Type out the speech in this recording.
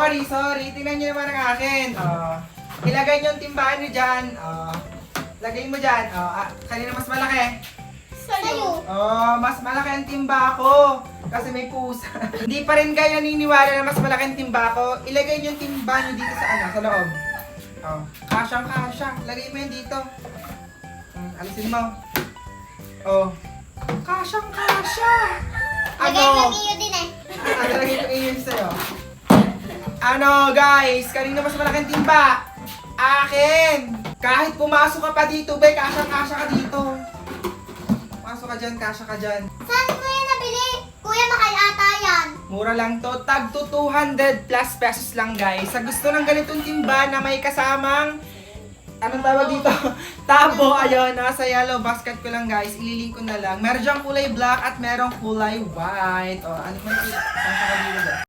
Sorry. Tingnan nyo naman ang akin. Ilagay nyo yung timbahan nyo dyan. Lagay mo dyan. Kanina mas malaki. Sa'yo. Mas malaki ang timba ko. Kasi may pusa. Hindi pa rin kayo naniniwala na mas malaki ang timba ko. Ilagay nyo yung timba nyo dito sa loob. Kasyang-kasya. Lagay mo yan dito. Alisin mo. Kasyang-kasya. Lagay ng iyo din eh. Lagay ko iyo sa'yo. Guys, kanina mas malaking timba. Akin. Kahit pumasok ka pa dito, bay, kasya-kasya ka dito. Pasok ka dyan, kasya ka dyan. Saan mo yan nabili? Kuya, mahal ata yan. Mura lang to. Tag to 200 plus pesos lang, guys. Sa gusto ng ganitong timba na may kasamang anong tawag dito? Tabo, ayun, nasa yellow basket ko lang, guys. Ililink ko na lang. Meron diyang kulay black at merong kulay white. Ano man yung